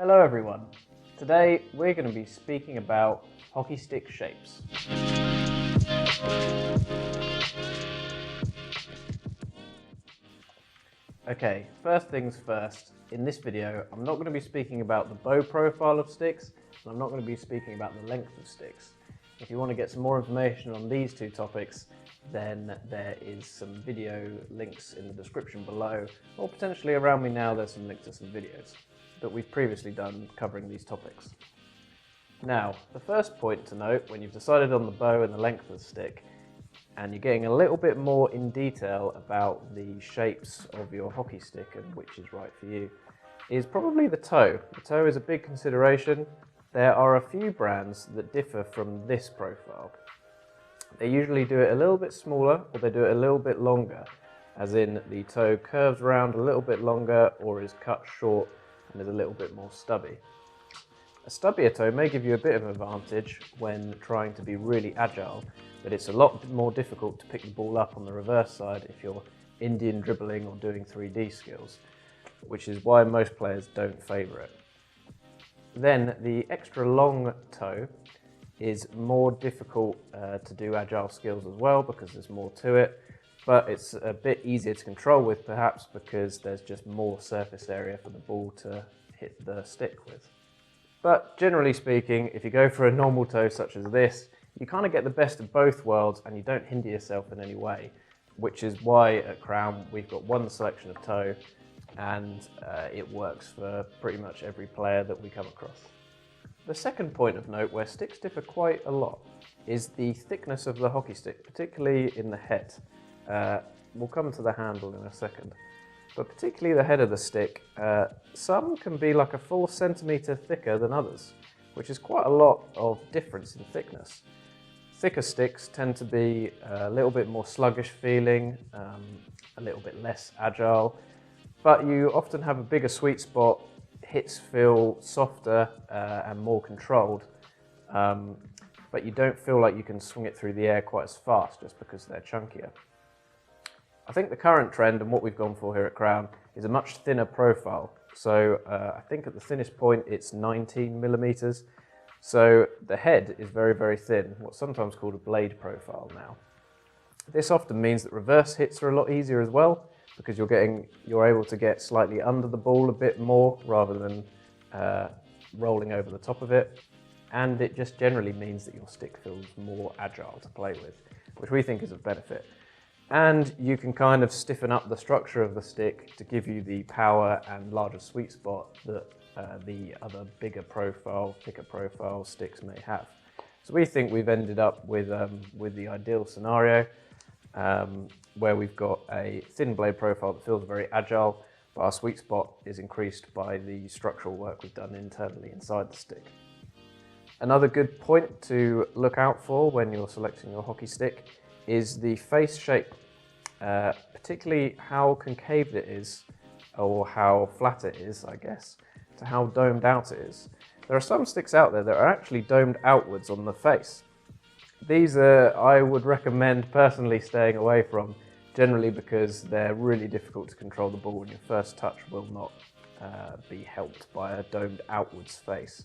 Hello everyone. Today we're going to be speaking about hockey stick shapes. Okay, first things first, in this video I'm not going to be speaking about the bow profile of sticks, and I'm not going to be speaking about the length of sticks. If you want to get some more information on these two topics, then there is some video links in the description below, or potentially around me now there's some links to some videos that we've previously done covering these topics. Now, the first point to note when you've decided on the bow and the length of the stick, and you're getting a little bit more in detail about the shapes of your hockey stick and which is right for you, is probably the toe. The toe is a big consideration. There are a few brands that differ from this profile. They usually do it a little bit smaller, or they do it a little bit longer, as in the toe curves around a little bit longer or is cut short and is a little bit more stubby. A stubbier toe may give you a bit of an advantage when trying to be really agile, but it's a lot more difficult to pick the ball up on the reverse side if you're Indian dribbling or doing 3D skills, which is why most players don't favour it. Then the extra long toe is more difficult to do agile skills as well because there's more to it, but it's a bit easier to control with perhaps because there's just more surface area for the ball to hit the stick with. But generally speaking, if you go for a normal toe such as this, you kind of get the best of both worlds and you don't hinder yourself in any way, which is why at Crown we've got one selection of toe and it works for pretty much every player that we come across. The second point of note where sticks differ quite a lot is the thickness of the hockey stick, particularly in the head. We'll come to the handle in a second, but particularly the head of the stick, some can be like a full centimetre thicker than others, which is quite a lot of difference in thickness. Thicker sticks tend to be a little bit more sluggish feeling, a little bit less agile, but you often have a bigger sweet spot, hits feel softer and more controlled, but you don't feel like you can swing it through the air quite as fast just because they're chunkier. I think the current trend and what we've gone for here at Crown is a much thinner profile. So I think at the thinnest point it's 19 millimeters. So the head is very, very thin, what's sometimes called a blade profile now. This often means that reverse hits are a lot easier as well because you're able to get slightly under the ball a bit more rather than rolling over the top of it. And it just generally means that your stick feels more agile to play with, which we think is a benefit. And you can kind of stiffen up the structure of the stick to give you the power and larger sweet spot that the other bigger profile, thicker profile sticks may have. So we think we've ended up with the ideal scenario where we've got a thin blade profile that feels very agile, but our sweet spot is increased by the structural work we've done internally inside the stick. Another good point to look out for when you're selecting your hockey stick is the face shape, particularly how concave it is, or how flat it is, I guess, to how domed out it is. There are some sticks out there that are actually domed outwards on the face. These I would recommend personally staying away from, generally because they're really difficult to control the ball and your first touch will not be helped by a domed outwards face.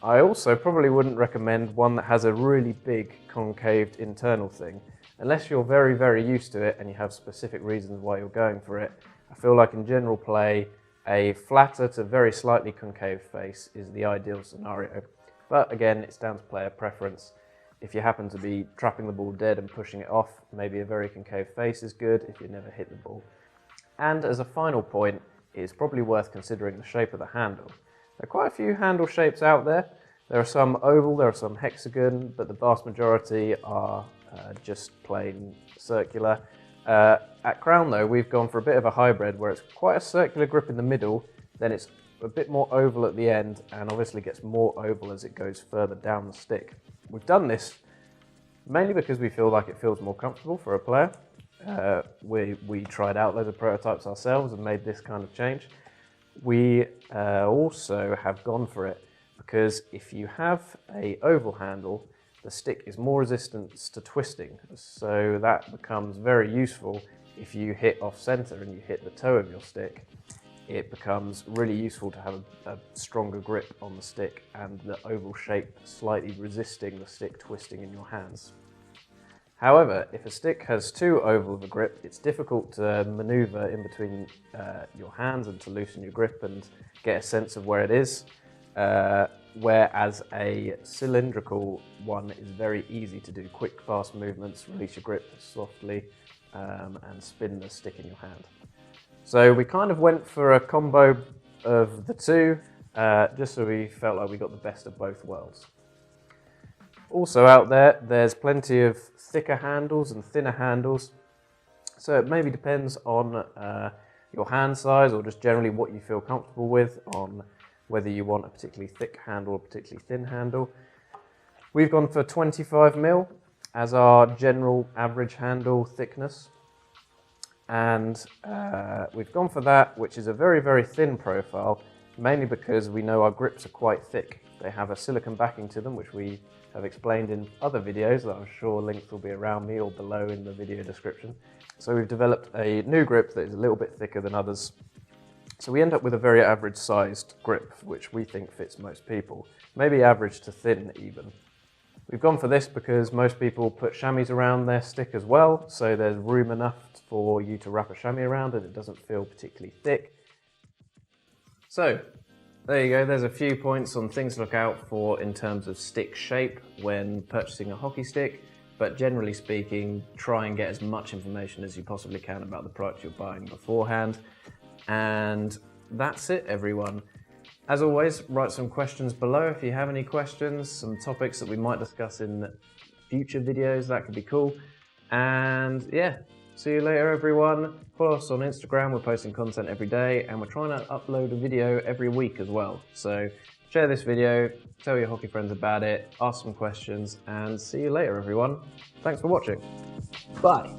I also probably wouldn't recommend one that has a really big concaved internal thing. Unless you're very, very used to it and you have specific reasons why you're going for it, I feel like in general play, a flatter to very slightly concave face is the ideal scenario. But again, it's down to player preference. If you happen to be trapping the ball dead and pushing it off, maybe a very concave face is good if you never hit the ball. And as a final point, it's probably worth considering the shape of the handle. There are quite a few handle shapes out there. There are some oval, there are some hexagon, but the vast majority are just plain circular. At Crown though, we've gone for a bit of a hybrid where it's quite a circular grip in the middle, then it's a bit more oval at the end, and obviously gets more oval as it goes further down the stick. We've done this mainly because we feel like it feels more comfortable for a player. We tried out loads of prototypes ourselves and made this kind of change. We also have gone for it because if you have an oval handle, the stick is more resistant to twisting, so that becomes very useful if you hit off center and you hit the toe of your stick. it becomes really useful to have a stronger grip on the stick and the oval shape slightly resisting the stick twisting in your hands. However, if a stick has too oval of a grip, it's difficult to maneuver in between your hands and to loosen your grip and get a sense of where it is. Whereas a cylindrical one is very easy to do quick, fast movements, release your grip softly, and spin the stick in your hand. So we kind of went for a combo of the two, just so we felt like we got the best of both worlds. Also out there, there's plenty of thicker handles and thinner handles. So it maybe depends on your hand size or just generally what you feel comfortable with on whether you want a particularly thick handle or a particularly thin handle. We've gone for 25mm as our general average handle thickness. And we've gone for that, which is a very, very thin profile, mainly because we know our grips are quite thick. They have a silicone backing to them, which we have explained in other videos that I'm sure links will be around me or below in the video description. So we've developed a new grip that is a little bit thicker than others. So we end up with a very average sized grip, which we think fits most people, maybe average to thin even. We've gone for this because most people put chamois around their stick as well, so there's room enough for you to wrap a chamois around and it doesn't feel particularly thick. So there you go, there's a few points on things to look out for in terms of stick shape when purchasing a hockey stick, but generally speaking, try and get as much information as you possibly can about the product you're buying beforehand. And that's it, everyone. As always, write some questions below if you have any questions, some topics that we might discuss in future videos, that could be cool. And yeah, see you later, everyone. Follow us on Instagram, we're posting content every day, and we're trying to upload a video every week as well. So share this video, tell your hockey friends about it, ask some questions, and see you later, everyone. Thanks for watching. Bye.